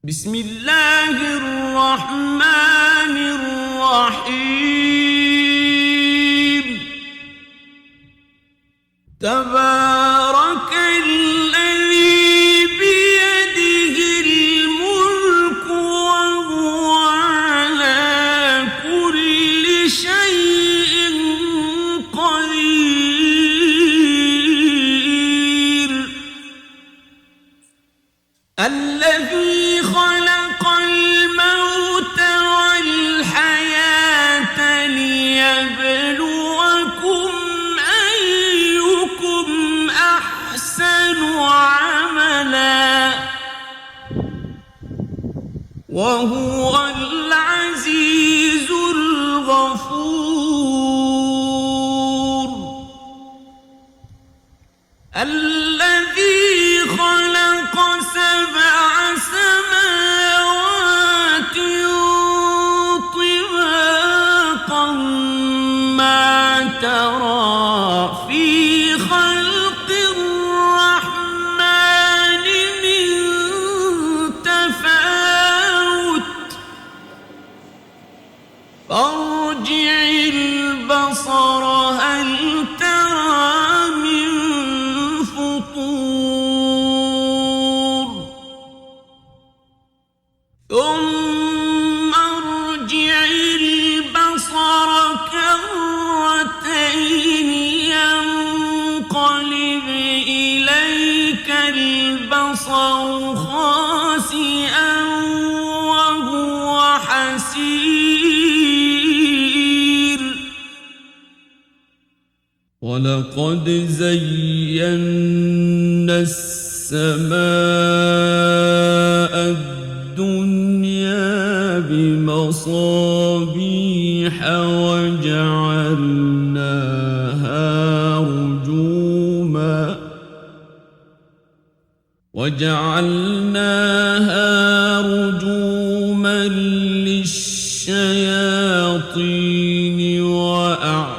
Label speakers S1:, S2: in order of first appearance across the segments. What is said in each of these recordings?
S1: بسم الله الرحمن الرحيم تبارك الذي بيده الملك وهو على كل شيء قدير الذي خلق الموت والحياة ليبلوكم أيكم أحسن عملا وهو العزيز الغفور الذي خلق سبع سماوات طباقا ما ترى في خلق الرحمن من تفاوت فارجع البصر هل ترى من فطور ثم ارجع البصر كرتين ينقلب إليك البصر خاسئا وهو حسير ولقد زينا السماء الدنيا بمصابيح وجعلناها رجوما للشياطين وأعتدنا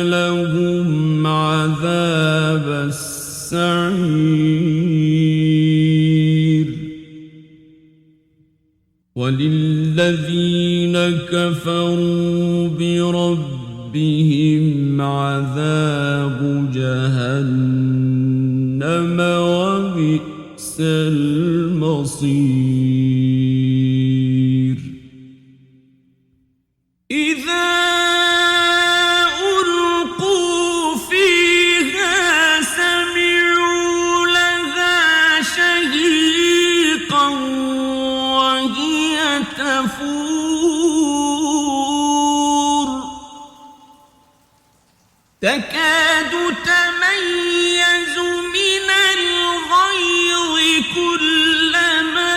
S1: لهم عذاب السعير وللذين كفروا بربهم عذاب جهنم وبئس المصير إذا ألقوا فيها سمعوا لها شهيقا وهي تفور تكاد تميز من الغيظ كلما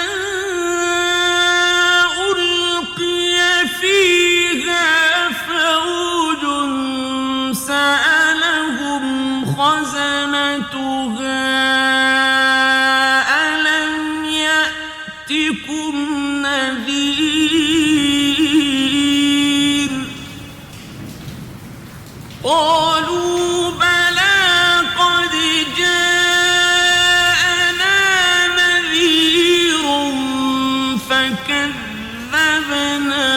S1: ألقي فيها فوج سألهم خزنتها ألم يأتكم نذير قالوا بلى قد جاءنا نذير فكذبنا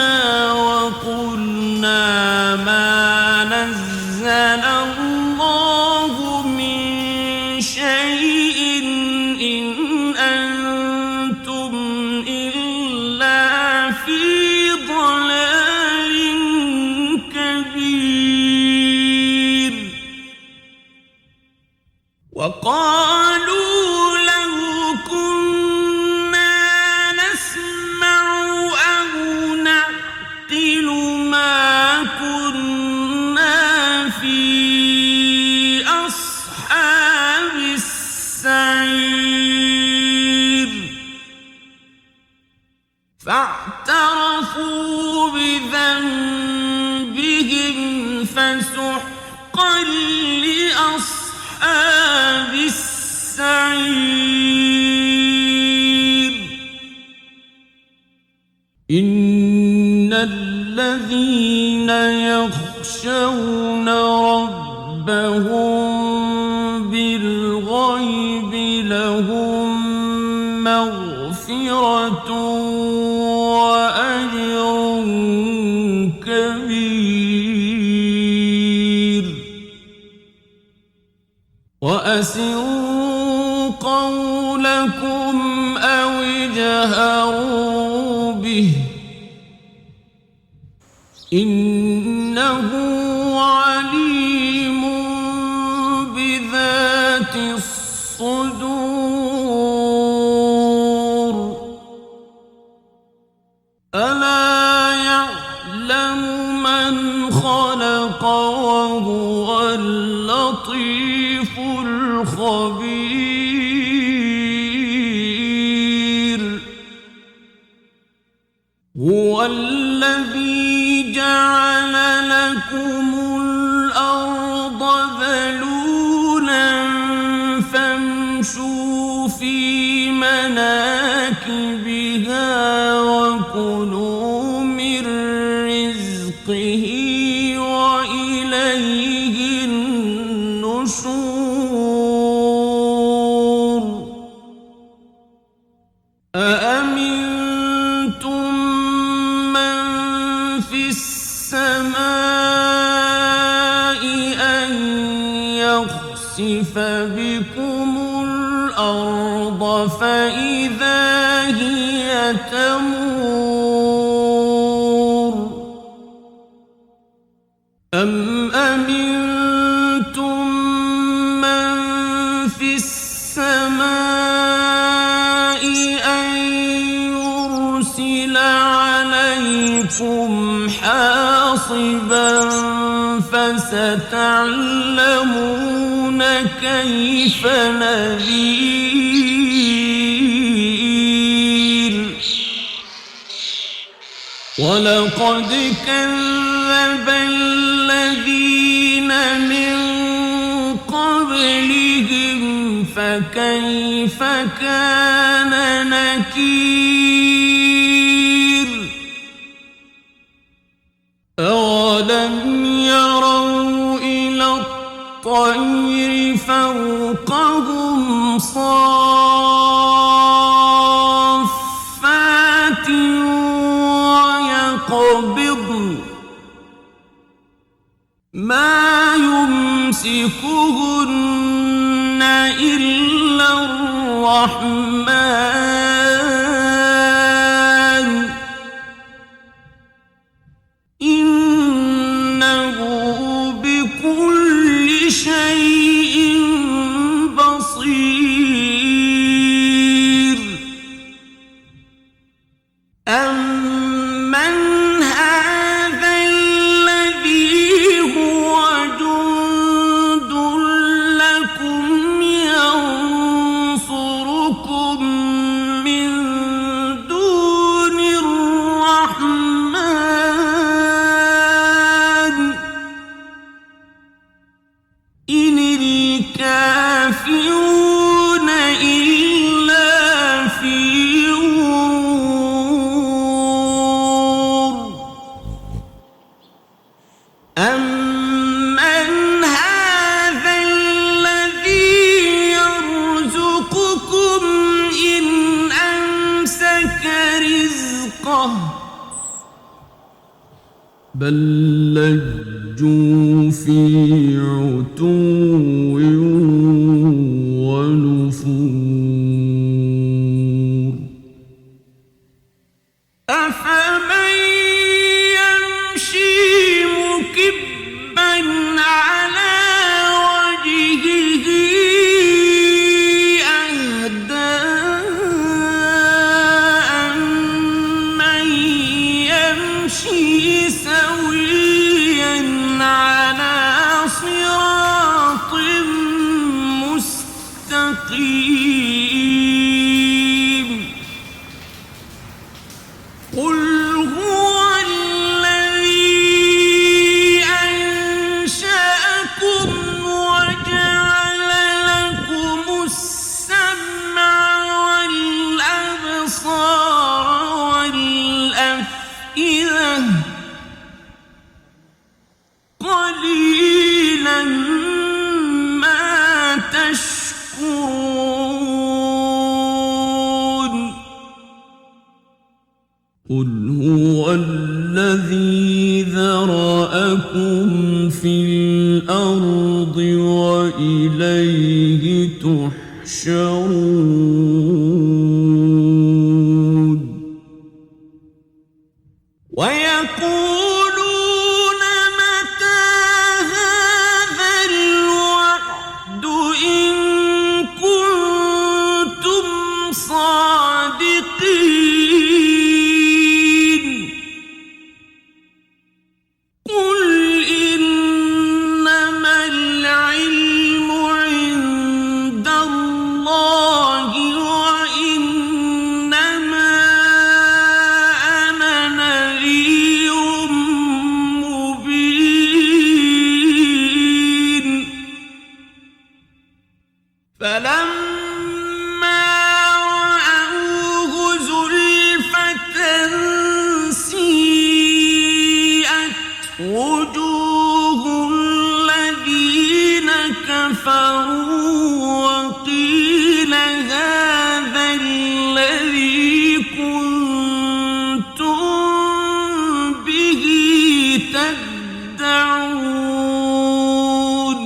S1: وقلنا ما نزل الله من شيء إن أنتم إلا في ضلال كبير وقالوا لو كنا نسمع أو نعقل ما كنا في أصحاب السعير فاعترفوا بذنبهم فسحقا لأصحاب السعير إن الذين يخشون ربهم بالغيب لهم مغفرة مغفرة وأجر كبير وأسروا قولكم أو اجهروا به إنه عليم بذات الصدور ألا يعلم من خلق وهو اللطيف الخبير هو الذي جعل لكم الأرض ذلولا فامشوا في مناكبها وكلوا من رزقه وإليه النشور أأمنتم من في السماء أن يخسف بكم الأرض فإذا هي تمور أم أمنتم من في السماء أن يرسل عليكم حاصبا فستعلمون كيف نذير ولقد كذب الذين من قبلهم فكيف كان نكير أولم يروا إلى الطير فوقهم صافات ويقبضن ما يمسكهن إلا الرحمن إنه بكل شيء بصير أمن هذا الذي هو جند لكم ينصركم من دون الرحمن إن الكافرون إلا في غرور أمن هذا الذي يرزقكم إن أمسك رزقه بل لجوا في عتو ونفور أفمن يمشي مكبا على وجهه أهدى أمن يمشي سويا على صراط قل هو الذي ذرأكم في الأرض وإليه تحشرون ويقولون متى هذا الوعد إن كنتم صادقين قل إنما العلم عند الله وإنما أنا نذير مبين فلما رأوه زلفة سيئت وجوه الذين كفروا وقيل هذا الذي كنتم به تدعون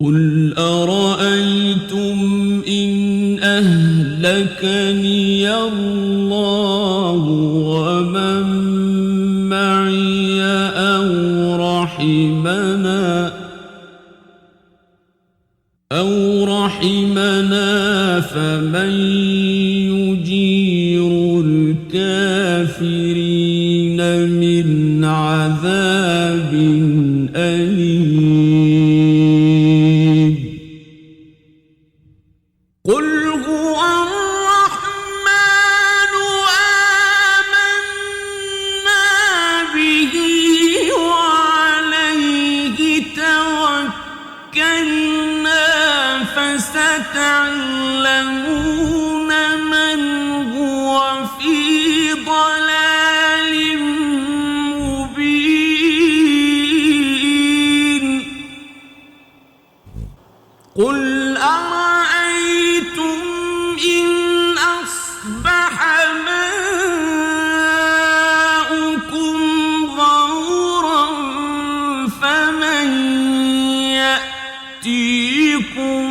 S1: قل أرأيتم إن أهلكني الله ومن معي أو رحمنا فمن يجير الكافرين من عذاب أليم قل هو الرحمن آمنا به وعليه توكلنا فستعلمون من هو في ضلال مبين قل أرأيتم إن أصبح ماؤكم غورا فمن يأتيكم